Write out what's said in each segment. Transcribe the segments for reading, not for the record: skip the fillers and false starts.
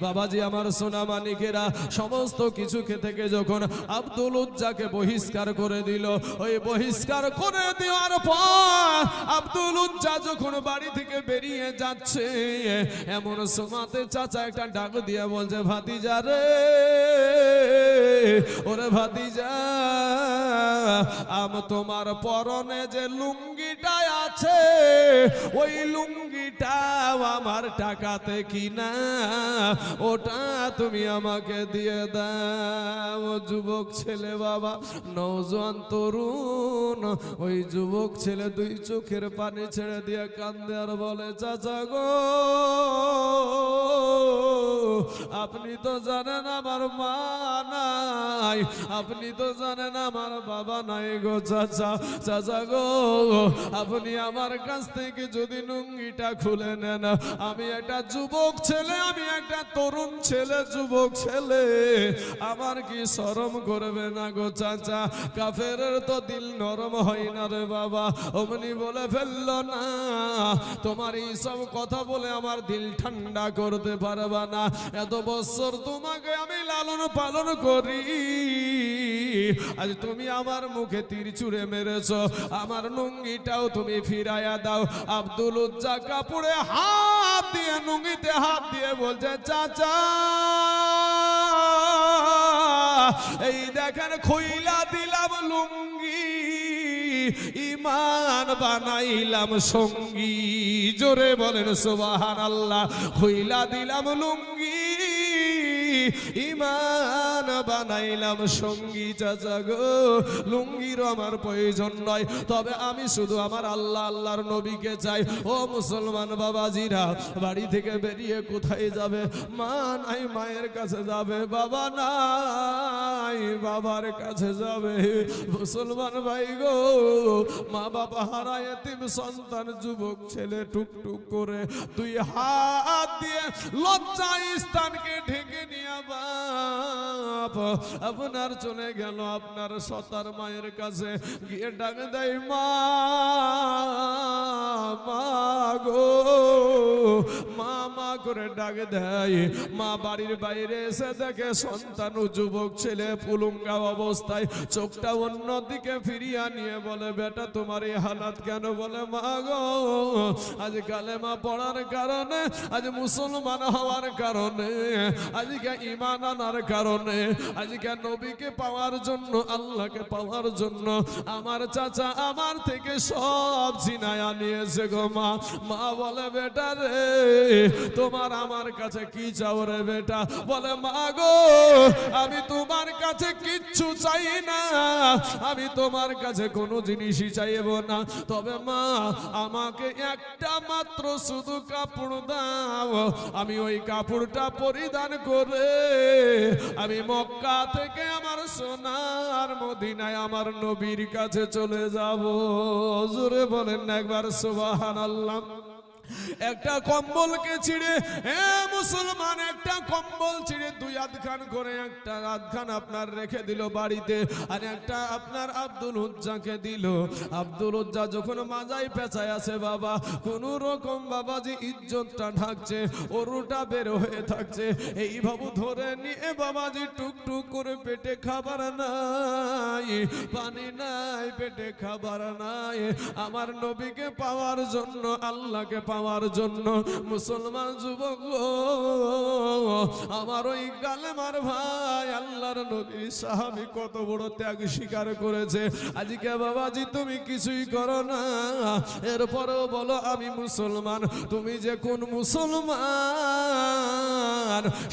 বাবাজি আমার সোনা মানিকেরা, সমস্ত কিছু থেকে যখন আব্দুল উজ্জাকে বহিষ্কার করে দিল, ওই বহিষ্কার করে দেওয়ার পর আব্দুল উজ্জা যখন বাড়ি থেকে বেরিয়ে যাচ্ছে, এমন সময়তে চাচা একটা ডাক দিয়ে বলছে, ভাতিজা রে, ওরে ভাতিজা, তোমার পরনে যে লুঙ্গিটা আছে, ওই লুঙ্গিটা আমার টাকাতে কিনা, ওটা তুমি আমাকে দিয়ে দাও। যুবক ছেলে বাবা, নওজোয়ান তরুণ, ওই যুবক ছেলে দুই চোখের পানি ছেড়ে দিয়ে কান্দে আর বলে, চাচা গো, আপনি তো জানেন আমার মা নাই, আপনি তো জানেন আমার বাবা নাই গো চাচা। চাচা গো, আপনি আমার কাছ থেকে যদি লুঙ্গিটা খুলে নেন, আমি একটা যুবক ছেলে, আমি একটা তরুণ ছেলে, যুবক ছেলে, আমার কি শরম করবে না গো চাচা? কাফেরের তো দিল নরম হয় না রে বাবা। অমনি বলে ফেললো, না, তোমার এই সব কথা বলে আমার দিল ঠান্ডা করতে পারবা না। এত বছর তোমাকে আমি লালন পালন করি, আজ তুমি আমার মুখে তীর ছুঁড়ে মেরেছ, আমার লুঙ্গিটাও তুমি ফিরাইয়া দাও। আব্দুল উজ্জা কাপড়ে হাত দিয়ে, লুঙ্গিতে হাত দিয়ে বলছে, চাচা এই দেখেন খুইলা দিলাম লুঙ্গি, ইমান বানাইলাম সঙ্গী। জোরে বলেন সুবহানাল্লাহ। খুইলা দিলাম লুঙ্গি, ইমান বানাইলাম সঙ্গী। চাচা গো, লুঙ্গির আমার প্রয়োজন নয়, তবে আমি শুধু আমার আল্লাহ আল্লাহর নবীকে চাই। ও মুসলমান বাবাজিরা, বাড়ি থেকে বেরিয়ে কোথায় যাবে? মা নাই, মায়ের কাছে যাবে। বাবা নাই, বাবার কাছে যাবে। মুসলমান ভাই গো, মা বাবা হারা এতিম সন্তান, যুবক ছেলে টুকটুক করে দুই হাত দিয়ে লজ্জা স্থানকে ঢেকে নিয়ে বাপ আপনার চলে গেল আপনার সতার মায়ের কাছে, গিয়ে ডাক দেয়, মা, মা গো, মা, মা করে ডাক দেয়। মা বাড়ির বাইরে এসে দেখে সন্তান ও যুবক ছেলে পুলুঙ্গা অবস্থায়, চোখটা অন্যদিকে ফিরিয়ে নিয়ে বলে, বেটা তোমার এই হালাত কেন? বলে, মা গো, আজ কালেমা পড়ার কারণে, আজ মুসলমান হওয়ার কারণে, আজকে ঈমান আনার কারণে, আজকে নবীকে পাওয়ার জন্য, আল্লাহকে পাওয়ার জন্য আমার চাচা আমার থেকে সব ছিনায়া নিয়েছে গো মা। মা বলে, বেটা রে, তোমার আমার কাছে কি চাও রে বেটা? বলে, মা গো, আমি তোমার কাছে কিচ্ছু চাই না, আমি তোমার কাছে কোনো জিনিসই চাইব না, তবে মা আমাকে একটা মাত্র শুধু কাপড় দাও, আমি ওই কাপড়টা পরিধান করে আমি মক্কা থেকে আমার সোনার মদিনায় আমার নবীর কাছে চলে যাব। জোরে বলেন না একবার সুবহানাল্লাহ। একটা কম্বলকে ছিঁড়ে, মুসলমান, একটা কম্বল ছিঁড়ে দুই আধখান করে, একটা আধখান আপনার রেখে দিল বাড়িতে, আর একটা আপনার আব্দুল উজ্জাকে দিল। আব্দুল উজ্জা যখন মাজায় পেঁচায় আছে বাবা, কোন রকম বাবাজি ইজ্জতটা ঢাকছে, ওরুটা বের হয়ে থাকছে, এইভাবে ধরে নিয়ে বাবাজি টুকটুক করে, পেটে খাবার নাই, পানি নাই, পেটে খাবার নাই, আমার নবীকে পাওয়ার জন্য, আল্লাহকে পাওয়ার জন্য, মুসলমান যুবক আমার ওই কালেমার ভাই আল্লাহর নবী সাহাবী কত বড় ত্যাগ স্বীকার করেছে। আজকে বাবাজি তুমি কিছুই করো না, এরপরেও বলো আমি মুসলমান। তুমি যে কোন মুসলমান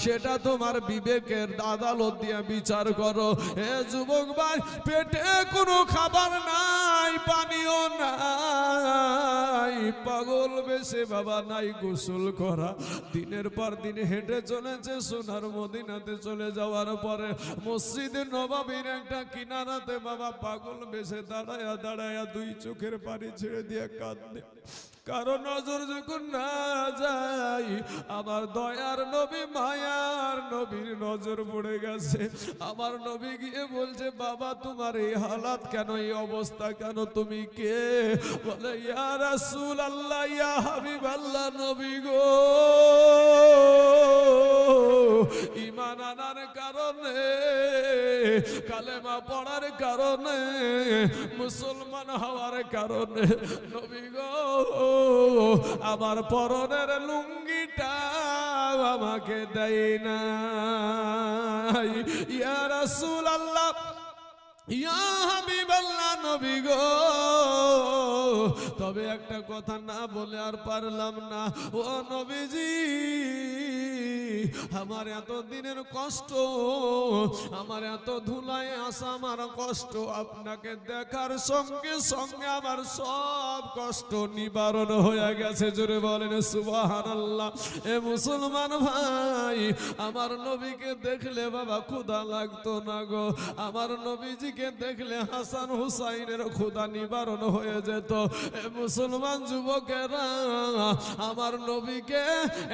সেটা তোমার বিবেকের আদালত দিয়ে বিচার করো। হে যুবক ভাই, পেটে কোনো খাবার নাই, পানিও নাই, পাগল বেশে বাবা নাই গোসল করা, দিনের পর দিন হেঁটে চলেছে সোনার মদিনাতে চলে যাওয়ার পরে মসজিদে নববীর একটা কিনারাতে বাবা পাগল বেশে দাঁড়ায়া দাঁড়ায়া দুই চোখের পানি ছেড়ে দিয়ে কাঁদে। কারণ নজর যখন না যায়, আমার দয়ার নবী মায়ার নবীর নজর পড়ে গেছে। আমার নবী গিয়ে বলছে, বাবা তোমার এই হালাত কেন, এই অবস্থা কেন, তুমি কে? বলে, ইয়া রাসূলুল্লাহ, ইয়া হাবিবাল্লাহ, নবী গো, ঈমান আনার কারণে, কালেমা পড়ার কারণে, মুসলমান হওয়ার কারণে নবী গো আমার পরনের লুঙ্গিটা আমাকে দেয় না। ইয়া রাসূলুল্লাহ, ইয়া হাবিবাল্লাহ, নবী গো তবে একটা কথা না বলে আর পারলাম না। ও নবীজি, আমার এত দিনের কষ্ট, আমার এত ধুলায় আসা আমার কষ্ট, আপনাকে দেখার সঙ্গে সঙ্গে আমার সব কষ্ট নিবারণ হয়ে গেছে। জোরে বলেন সুবহানাল্লাহ। এ মুসলমান ভাই, আমার নবীকে দেখলে বাবা ক্ষুধা লাগতো না গো, আমার নবীজিকে দেখলে হাসান হুসাইনের ক্ষুধা নিবারণ হয়ে যেত। এ মুসলমান যুবকেরা, আমার নবীকে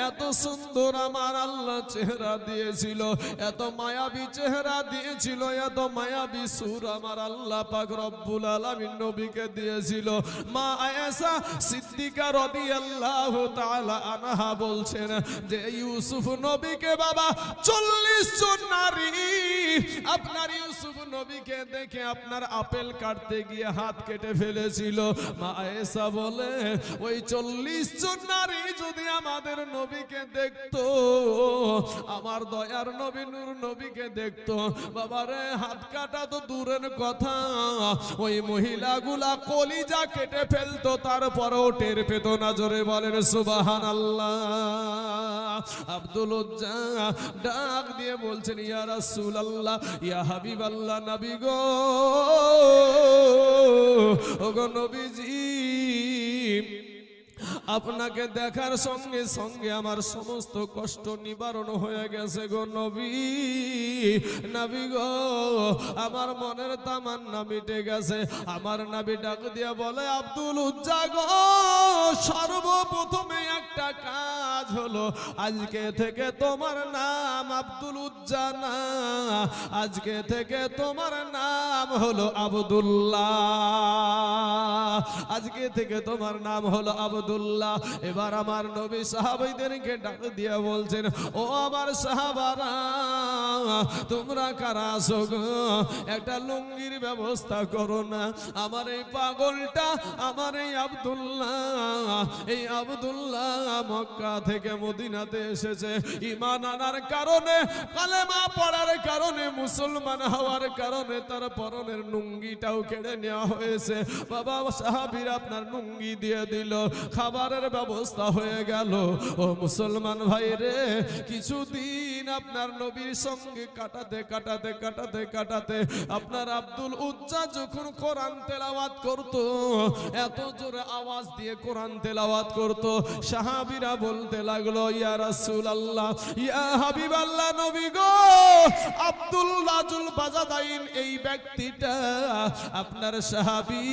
এত সুন্দর আমার আল্লাহ চেহারা দিয়েছিল, এত মায়াবী চেহারা দিয়েছিল, এত মায়াবী সুর আমার আল্লাহ পাক রব্বুল আলামিন নবীকে দিয়েছিল। মা আয়েশা সিদ্দিকা রাদিয়াল্লাহু তাআলা আনহা বলছেন যে ইউসুফ নবীকে বাবা 40 জন নারী আপনার ইউসুফ নবীকে দেখে আপনার আপেল কাটতে গিয়ে হাত কেটে ফেলেছিল। মা আয়েশা বলে ওই 40 জন নারী যদি আমাদের নবীকে দেখতো, আমার দয়ার নবী নূর নবীকে দেখতো, বাবারে হাত কাটা তো দূরের কথা, ওই মহিলাগুলা কলিজা কেটে ফেলতো, তারপরেও টের পেত না। জোরে বলেন সুবহানাল্লাহ। আব্দুল উজ্জা ডাক দিয়ে বলছেন ইয়া রাসূলুল্লাহ, ইয়া হাবিবাল্লাহ, নবী গো, ওগো নবীজি, আপনাকে দেখার সঙ্গে সঙ্গে আমার সমস্ত কষ্ট নিবারণ হয়ে গেছে গো নবী। নবী গো, আমার মনের তামান্না মিটে গেছে। আমার নবী ডাক দিয়া বলে আব্দুল উজ্জা গো, সর্বপ্রথমে একটা কাজ হলো, আজকে থেকে তোমার নাম আব্দুল উজ্জা না, আজকে থেকে তোমার নাম হলো আব্দুল্লাহ, আজকে থেকে তোমার নাম হলো আব্দুল্লাহ। এবার আমার নবী সাহাবাইদেরকে ডাক দিয়ে বলছেন, ও আমার সাহাবারা, তোমরা কারা আছো গো, একটা লুঙ্গির ব্যবস্থা করো না। আমার এই পাগলটা, আমার এই আব্দুল্লাহ মক্কা থেকে মদিনাতে এসেছে ঈমান আনার কারণে, কালেমা পড়ার কারণে, মুসলমান হওয়ার কারণে তার পরনের লুঙ্গিটাও কেড়ে নেওয়া হয়েছে। বাবা সাহাবীর আপনার লুঙ্গি দিয়ে দিল, খাবারের ব্যবস্থা হয়ে গেল। ও মুসলমান ভাই রে, কিছুদিন আপনার নবীর সঙ্গে কাটাতে কাটাতে কাটাতে কাটাতে আপনার আব্দুল উজ্জা যখন কোরআন তেলাওয়াত করত, এত জোরে আওয়াজ দিয়ে কোরআন তেলাওয়াত করত, সাহাবীরা বলতে লাগলো ইয়া রাসূলুল্লাহ, ইয়া হাবিবাল্লাহ, নবী গো, আব্দুল্লাহ জুল বাজাদাইন এই ব্যক্তিটা আপনার সাহাবী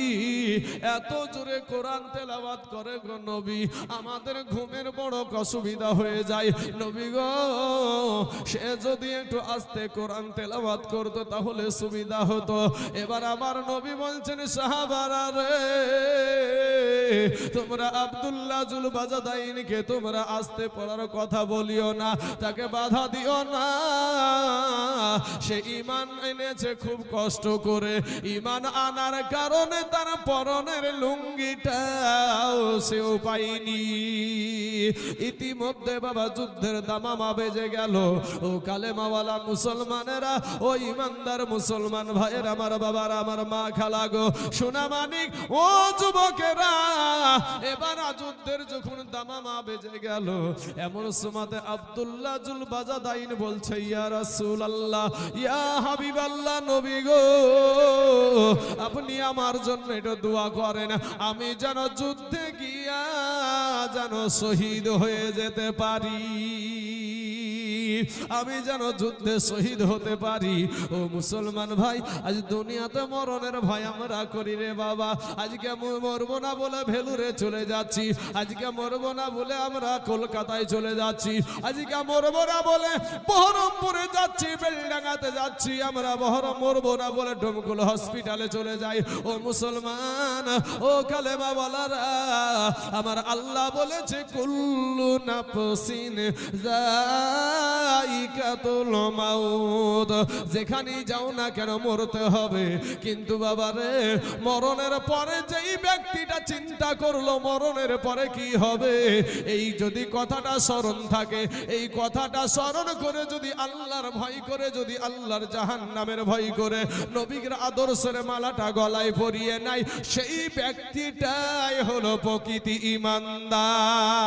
এত জোরে কোরআন তেলাওয়াত করে গো নবী, আমাদের ঘুমের বড় অসুবিধা হয়ে যায়। নবী গো, সে যদি একটু আস্তে কোরআন তেলাওয়াত করতো তাহলে সুবিধা হতো। এবার আমার নবী বলছেন সাহাবারা রে, তোমরা আব্দুল্লাহ জুল বাজাদাইনকে তোমরা আস্তে পড়ার কথা বলিও না, তাকে বাধা দিও না। সে ঈমান এনেছে খুব কষ্ট করে, ঈমান আনার কারণে তার পরনের লুঙ্গিটাও সেও পাইনি। ইতিমধ্যে বাবা যুদ্ধের দামামা বেজে গেল। ও কালেমাওয়ালা মুসলমানেরা, ও ইমানদার মুসলমান ভাইয়ের, আমার বাবার, আমার মা খালা গো, সোনা মানিক, ও যুবকেরা, এবার যুদ্ধের যখন দামামা বেজে গেল, এমন সময়তে আব্দুল্লাহ জুল বাজাদাইন বলছে ইয়া রাসূলুল্লাহ, ইয়া হাবিবাল্লাহ, নবী গো, আপনি আমার জন্য একটু দোয়া করেন, আমি যেন যুদ্ধে গিয়া যেন শহীদ হয়ে যেতে পারি, আমি যেন যুদ্ধে শহীদ হতে পারি। ও মুসলমান ভাই, আজ দুনিয়াতে মরণের ভয় আমরা করি রে বাবা। আজকে মরবো না বলে ভেলুরে চলে যাচ্ছি, আজকে মরবো না বলে আমরা কলকাতায় চলে যাচ্ছি, আজকে মরবো না বলে বহরমপুরে যাচ্ছি, বেলডাঙ্গাতে যাচ্ছি, আমরা বহরম মরবো না বলে ডোমকুল হসপিটালে চলে যাই। ও মুসলমান, ও কালেমা ওয়ালারা, আমার আল্লাহ বলেছে কুল্লু নাফসিন যায়িকাতুল মাউত, যেখানেই যাও না কেন মরতে হবে। কিন্তু বাবারে মরণের পরে যেই ব্যক্তিটা চিন্তা করলো মরণের পরে কি হবে, এই যদি কথাটা স্মরণ থাকে, এই কথাটা স্মরণ করে যদি আল্লাহর ভয় করে, যদি আল্লাহর জাহান্নামের ভয় করে নবীর আদর্শের মালাটা গলায় পরিয়ে নাই, সেই ব্যক্তিটাই হলো প্রকৃতি ইমানদার।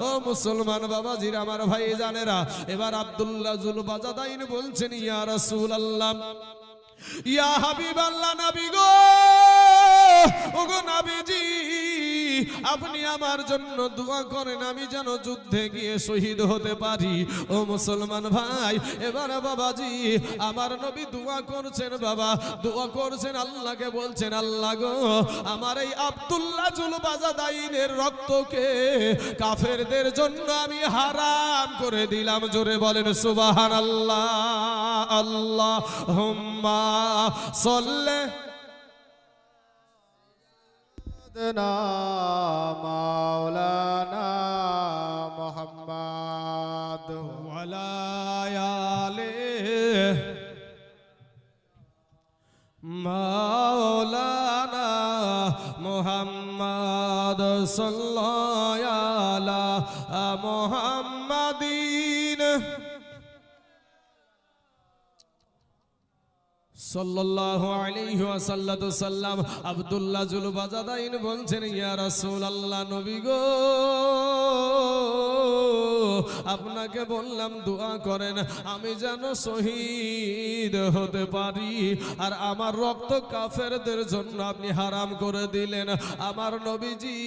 ও মুসলমান বাবাজির আমার ভাই জানেরা, এবার আব্দুল্লাহ জুল বাজাদাইন বলছেন, ইয়া রাসূলুল্লাহ, ইয়া হাবিবাল্লাহ, নবী গো, ওগো নবীজি, আপনি আমার জন্য দোয়া করেন, আমি যেন যুদ্ধে গিয়ে শহীদ হতে পারি। ও মুসলমান ভাই, এবার বাবাজি আমার নবী দোয়া করছেন, বাবা দোয়া করছেন, আল্লাহকে বলছেন, আল্লাহ গো, আমার এই আব্দুল্লাহ জুল বাজাদাইনের রক্তকে কাফেরদের জন্য আমি হারাম করে দিলাম। জোরে বলেন সুবহানাল্লাহ। আল্লাহুম্মা সাল্লি মাওলানা মুহাম্মদ ওয়ালা আলে মাওলানা মুহাম্মদ সাল্লাল্লাহু আলা মুহাম্মাদিন সাল্লাল্লাহু আলাইহি ওয়াসাল্লাম। আব্দুল্লাহ জুল বাজাদাইন বলছেন, ইয়া রাসূলুল্লাহ, নবী গো, আপনাকে বললাম দোয়া করেন আমি যেন শহীদ হতে পারি, আর আমার রক্ত কাফেরদের জন্য আপনি হারাম করে দিলেন। আমার নবীজি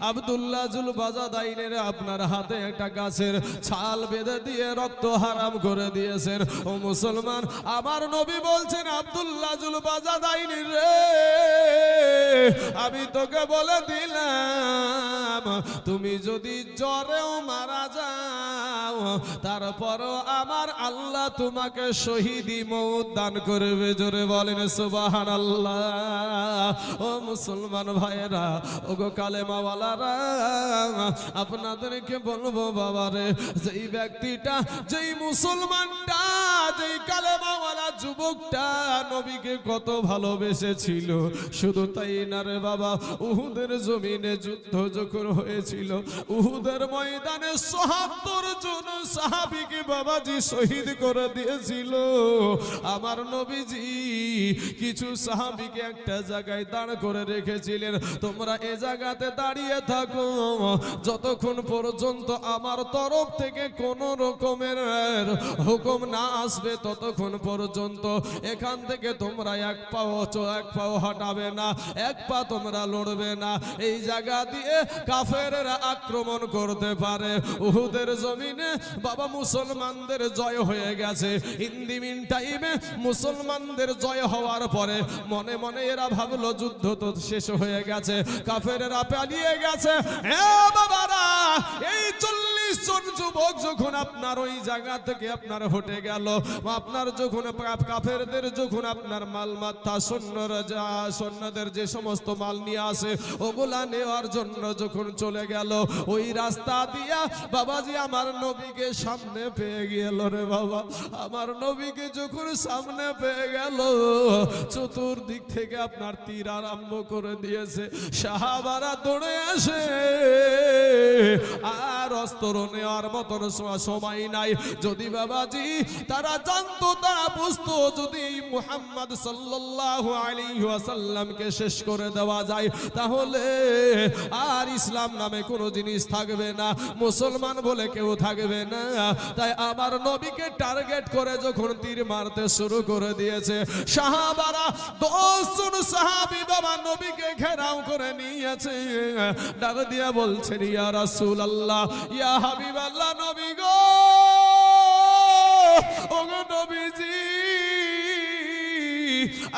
আব্দুল্লাহ জুল বাজাদাইনের আপনার হাতে একটা গাছের ছাল বেঁধে দিয়ে রক্ত হারাম করে দিয়েছেন। ও মুসলমান, আমার নবী বলছেন, আব্দুল্লাহ জুল বাজাদাইনি রে, আমি তোকে বলে দিলাম, তুমি যদি জ্বরেও মারা যাও তারপরও আমার আল্লাহ তোমাকে শহীদি মওত দান করবে। জোরে বলেন সুবহানাল্লাহ। ও মুসলমান ভাইরা, ওগো কালেমাওয়ালারা, আপনাদেরকে বলবো বাবারে, যেই ব্যক্তিটা, যেই মুসলমানটা, যেই কালেমাওয়ালা যুবকটা নবীকে কত ভালোবেসেছিল, শুধু তাই না রে বাবা, উহুদের জমিনে যুদ্ধ যখন হয়েছিল, উহুদের ময়দানে ৭৭ জন সাহাবীকে বাবাজি শহীদ করে দিয়েছিল। আমার নবীজি কিছু সাহাবীকে একটা জায়গায় দাঁড় করে রেখেছিলেন, তোমরা এ জায়গাতে দাঁড়িয়ে থাকো যতক্ষণ পর্যন্ত আমার তরফ থেকে কোন রকমের হুকুম না আসবে, ততক্ষণ পর্যন্ত এখান থেকে তোমরা এক পাও হটাবে না, এক পা তোমরা লড়বে না। এই জায়গা দিয়ে কাফেররা আক্রমণ করতে পারে। উহুদের জমিনে বাবা মুসলমানদের জয় হয়ে গেছে। ইন দি মিন টাইমে মুসলমানদের জয় হওয়ার পরে মনে মনে এরা ভাবলো যুদ্ধ তো শেষ হয়ে গেছে, কাফেররা পালিয়ে গেছে। হ্যাঁ বাবারা, এই ৪০ জন যুবক যখন আপনার ওই জায়গা থেকে আপনার হটে গেল, আপনার যখন কাফেরদের যখন আপনার মাল মাথা সৈন্যদের যে সমস্ত মাল নিয়ে আসে ওগুলা নেওয়ার জন্য যখন চলে গেল, ওই রাস্তা দিয়া বাবাজি আমার নবীকে সামনে পেয়ে গেল রে বাবা। আমার নবীকে যখন সামনে পেয়ে গেল, চতুর্দিক থেকে আপনার তীর আরম্ভ করে দিয়েছে। সাহাবারা দৌড়ে আসে, আর অস্ত্র নেওয়ার মতন সময় নাই। যদি বাবাজি তারা জানতো, তারা বুঝতো, যদি মুহাম্মদ সাল্লাল্লাহু আলাইহি ওয়াসাল্লামকে শেষ করে দেওয়া যায় তাহলে আর ইসলাম নামে কোনো জিনিস থাকবে না, মুসলমান বলে কেউ থাকবে না। তাই আমার নবীকে টার্গেট করে যখন তীর মারতে শুরু করে দিয়েছে, সাহাবারা ১০ জন সাহাবী বাবা নবীকে ঘেরাও করে নিয়েছে। ডাক দিয়া বলছেন, ইয়া রাসূলুল্লাহ, ইয়া হাবিবাল্লাহ, নবী গো, ওগো নবীজি,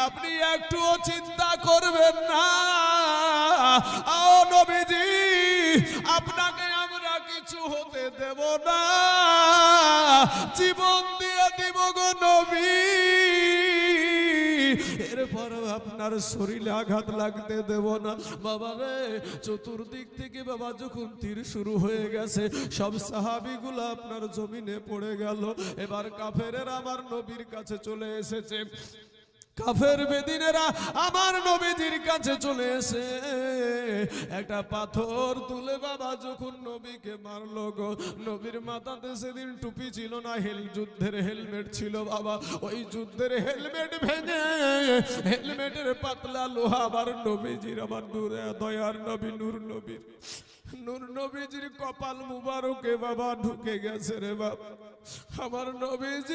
আপনি একটুও চিন্তা করবেন না। ও নবীজি, আপনাকে আমরা কিছু হতে দেব না, জীবন দিয়ে দিব গো নবী। এর এরপরে আপনার শরীরে আঘাত লাগতে দেব না বাবা রে। চতুর্দিক থেকে বাবা যখন তীর শুরু হয়ে গেছে, সব সাহাবীগুলো আপনার জমিনে পড়ে গেল। এবার কাফেরেরা আমার নবীর কাছে চলে এসেছে, কাফের বেদিনেরা আমার নবীজির কাছে চলে এসে একটা পাথর তুলে বাবা যখন নবীকে মারলো গো, নবীর মাথাতে সেদিন টুপি ছিল না, যুদ্ধের হেলমেট ছিল বাবা। ওই যুদ্ধের হেলমেট ভেঙে হেলমেটের পাতলা লোহা আবার নবীজির, আমার দূরে দয়ার নবী নূর নবীজির কপাল মুবারকে বাবা ঢুকে গেছে রে বাবা। আমার নবীজিকে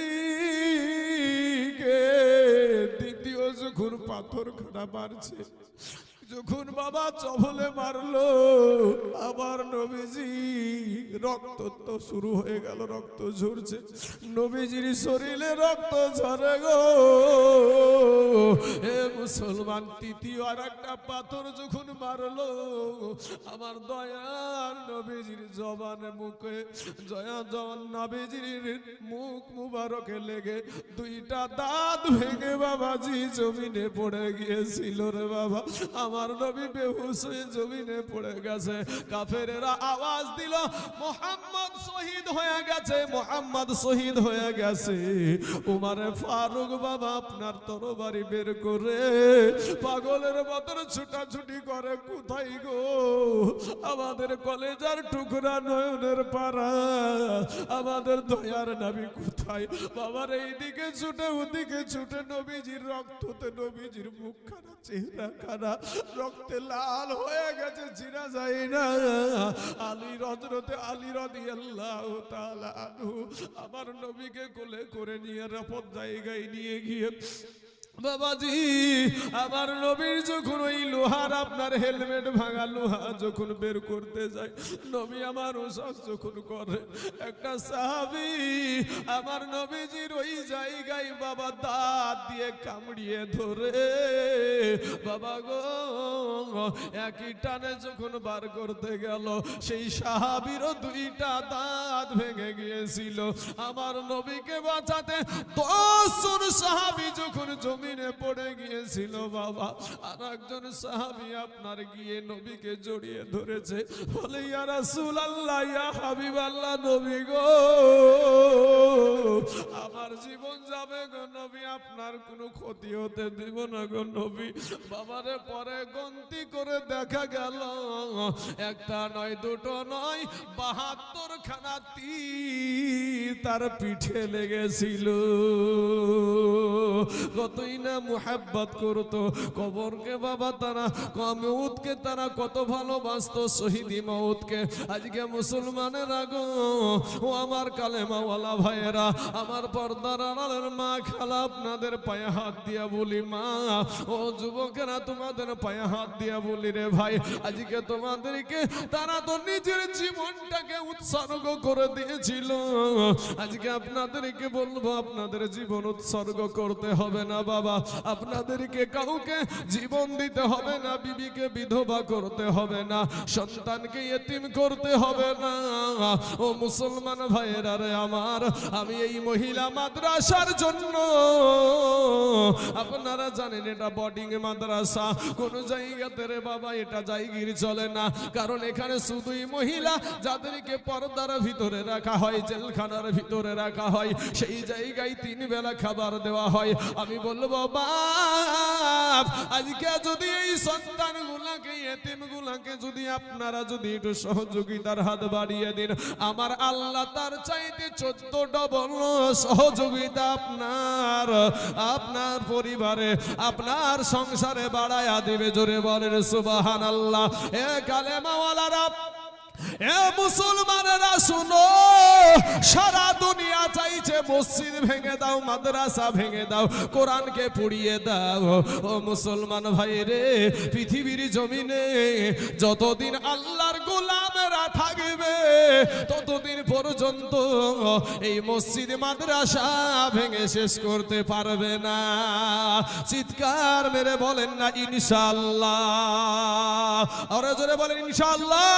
দ্বিতীয় যখন পাথর খানা মারছে, যখন বাবা চবলে মারলো আবার নবীজি রক্ত তো শুরু হয়ে গেল, রক্ত ঝরছে, নবীজির শরীরে রক্ত ঝরে গো। এ মুসলমান, তৃতীয় আর একটা পাথর যখন মারলো আমার দয়ার নবীজির জবানে মুখে নবীজির মুখ মুবারকে লেগে দুইটা দাঁত ভেঙে বাবাজি জমিনে পড়ে গিয়েছিল রে বাবা। আমার নবী বেহুশ হয়ে জমিনে পড়ে গেছে। কাফেরেরা আওয়াজ দিল মুহাম্মদ শহীদ হয়ে গেছে, মুহাম্মদ শহীদ হয়ে গেছে। উমারে ফারুক বাবা আপনার তরবারি বের করে পাগলের মতন ছুটাছুটি করে, কোথায় গো আমাদের কলেজার টুকরা নয়নের পাড়া, আমাদের দয়ার নবী কোথায়? বাবার এইদিকে ছুটে ওদিকে ছুটে নবীজির রক্ততে নবীজির মুখ খানা, চেহারা খানা রক্তে লাল হয়ে গেছে, চিনা যায় না। আলী হযরতে আলী রাদিয়াল্লাহু তাআলা আনহু আমার নবীকে কোলে করে নিয়ে নিরাপদ জায়গায় নিয়ে গিয়ে বাবাজি আমার নবীর যখন ওই লোহার আপনার হেলমেট ভাঙা লোহা যখন বের করতে যায়, নবী আমার ওসাস যখন করে, একটা সাহাবী আমার নবীজির ওই জায়গায় বাবা দাঁত দিয়ে কামড়িয়ে ধরে বাবা গো একই টানে যখন বার করতে গেল, সেই সাহাবীরও দুইটা দাঁত ভেঙে গিয়েছিল। আমার নবীকে বাঁচাতে 10 জন সাহাবী যখন জমিনে পড়ে গিয়েছিল বাবা, আর একজন সাহাবী আপনার গিয়ে নবীকে জড়িয়ে ধরেছে, বলে ইয়া রাসূলুল্লাহ, ইয়া হাবিবাল্লাহ, নবী গো আমার জীবন যাবে গো নবী, আপনার কোনো ক্ষতি হতে দিব না গো নবী। বাবারে পরে গন্তি করে দেখা গেল একটা নয় দুটো নয় 72 খানা তীর তার পিঠে লেগেছিল। কতই না মুহাব্বত করতো কবরকে বাবা, তারা মউতকে তারা কত ভালোবাসতো, শহীদি মউতকে। আজকে মুসলমানের আগো ও আমার কালেমাওয়ালা ভাইয়েরা, আমার পর্দার আড়ালের মা খালা, আপনাদের পায়ে হাত দিয়া বলি মা, ও যুবকেরা তোমাদের পায়ে হাত দিয়া বলি রে ভাই, আজকে তোমাদেরকে তারা তো নিজের জীবনটাকে উৎসর্গ করে দিয়েছিল। আজকে আপনাদেরকে বলবো আপনাদের জীবন উৎসর্গ করতে হবে না বাবা, আপনাদেরকে কাউকে জীবন দিতে হবে না, বিবিকে বিধবা করতে হবে না, সন্তানকে ইতিম করতে হবে না। ও মুসলমান ভাইয়েরা রে আমার, আমি এই মহিলা মাদ্রাসার জন্য, আপনারা জানেন এটা বোর্ডিং মাদ্রাসা, কোন জায়গাতে রে বাবা এটা জায়গির চলে না, কারণ এখানে শুধুই মহিলা যাদেরকে পর্দার ভিতরে রাখা হয়, জেলখানার ভিতরে রাখা হয়, সেই জায়গায় 3 বেলা খাবার দেওয়া হয়। আমি বলবো বাপ, আজকে যদি এই সন্তানগুলাকে ইতিমগুলাকে যদি আপনারা যদি একটু সহযোগিতার হাত বাড়িয়ে দিন, আমার আল্লাহ তার চাইতে 14 ডবল সহযোগিতা আপনার পরিবারে, আপনার সংসারে বাড়ায়া দিবে। জোরে বলেন সুবহানাল্লাহ। এ কালেমাওয়ালারা, এ মুসলমানেরা শুনো, সারা দুনিয়া চাইছে মসজিদ ভেঙে দাও, মাদ্রাসা ভেঙে দাও, কোরআনকে পুড়িয়ে দাও। ও মুসলমান ভাই রে, পৃথিবীর জমিনে যতদিন আল্লাহর গোলামেরা থাকবে ততদিন পর্যন্ত এই মসজিদ মাদ্রাসা ভেঙে শেষ করতে পারবে না। চিৎকার মেরে বলেন না ইনশাআল্লাহ, আর জোরে বলেন ইনশাআল্লাহ।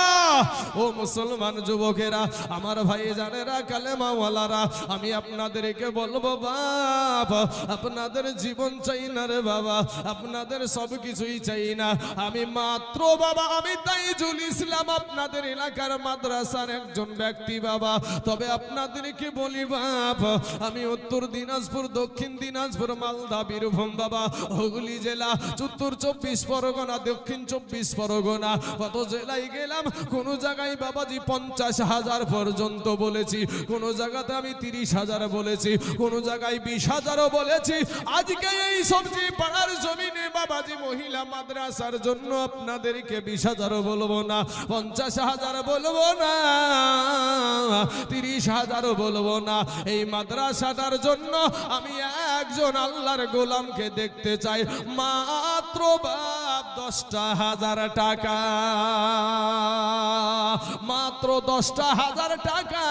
ও মুসলমান যুবকেরা, আমার ভাই জানেরা, কালেমাওয়ালারা, আমি আপনাদেরকে বলবো বাবা, আপনাদের জীবন চাই না রে বাবা, আপনাদের সব কিছুই চাই না। আমি মাত্র বাবা, আমি তাইজুল ইসলাম, আপনাদের এলাকার মাদ্রাসার একজন ব্যক্তি বাবা। তবে আপনাদেরকে বলি বাবা, আমি উত্তর দিনাজপুর, দক্ষিণ দিনাজপুর, মালদা, বীরভূম বাবা, হুগলি জেলা, উত্তর 24 পরগনা, দক্ষিণ 24 পরগনা, কত জেলায় গেলাম। কোন জায়গায় বাবাজি 50,000 পর্যন্ত বলেছি, কোন জায়গাতে আমি 30,000 বলেছি, কোন জায়গায় 20,000ও বলেছি। আজকে এই সবজি পাড়ার জমিনে বাবাজি মহিলা মাদ্রাসার জন্য আপনাদেরকে 20,000ও বলবো না, 50,000 বলবো না, 30,000ও বলবো না। এই মাদ্রাসাটার জন্য আমি একজন আল্লাহর গোলামকে দেখতে চাই, মাত্র বাপ 10,000 টাকা, মাত্র 10,000 টাকা।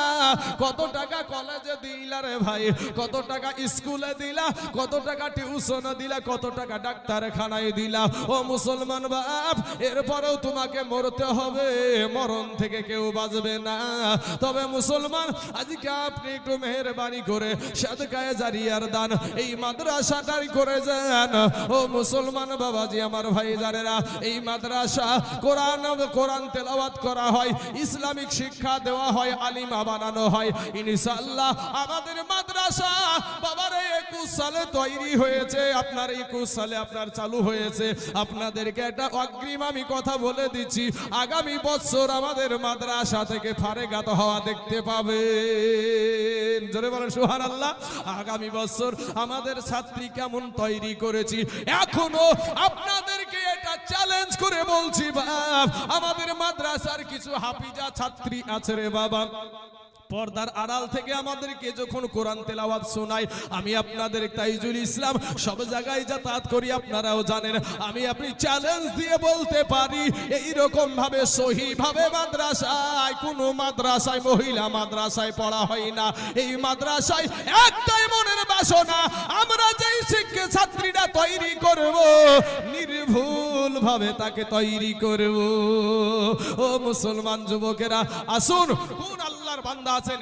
কত টাকা কলেজে দিলা রে ভাই, কত টাকা স্কুলে দিলা, কত টাকা টিউশন দিলা, কত টাকা ডাক্তারখানায় দিলা। ও মুসলমান বাপ, এরপরেও তোমাকে মরতে হবে, মরণ থেকে কেউ বাঁচবে না। তবে মুসলমান, আজকে আপনি একটু মেহেরবানি করে সাদকায়ে জারিয়ার দান এই মাদ্রাসাটাই করে যান। ও মুসলমান বাবাজি, আমার ভাই জানেরা, এই মাদ্রাসা কোরআন তেলাওয়াত করা হয়, ইসলামিক শিক্ষা দেওয়া হয়, আলিমা বানানো হয়। ইনশাআল্লাহ আমাদের মাদ্রাসা বাবার 21 সালে তৈরি হয়েছে, আপনার 21 সালে আপনার চালু হয়েছে। আপনাদেরকে একটা অগ্রিম আমি কথা বলে দিচ্ছি, আগামী বছর আমাদের মাদ্রাসা থেকে ফারেগাত হওয়া দেখতে পাবেন। জোরে বলেন সুবহানাল্লাহ। আগামী বছর আমাদের ছাত্রী কেমন তৈরি করেছি, এখনো আপনাদেরকে এটা চ্যালেঞ্জ করে বলছি বাপ, আমাদের মাদ্রাসার কিছু হাফিজা ছাত্রী আছে রে বাবা, পর্দার আড়াল থেকে আমাদেরকে যখন কোরআন তেলাওয়াত শোনায়, আমি আপনাদের তাইজুল ইসলাম সব জায়গায় যাতায়াত করি, আপনারাও জানেন। আমি আপনি চ্যালেঞ্জ দিয়ে বলতে পারি, এইরকম ভাবে সহি ভাবে মাদ্রাসায়, কোন মাদ্রাসায়, মহিলা মাদ্রাসায় পড়া হয় না। এই মাদ্রাসায় একটাই মনের বাসনা, আমরা যেই শিক্ষা ছাত্রীরা তৈরি করব, নির্ভুল ভাবে তাকে তৈরি করব। ও মুসলমান যুবকেরা, আসুন, কোন আল্লাহর বান্দা আছেন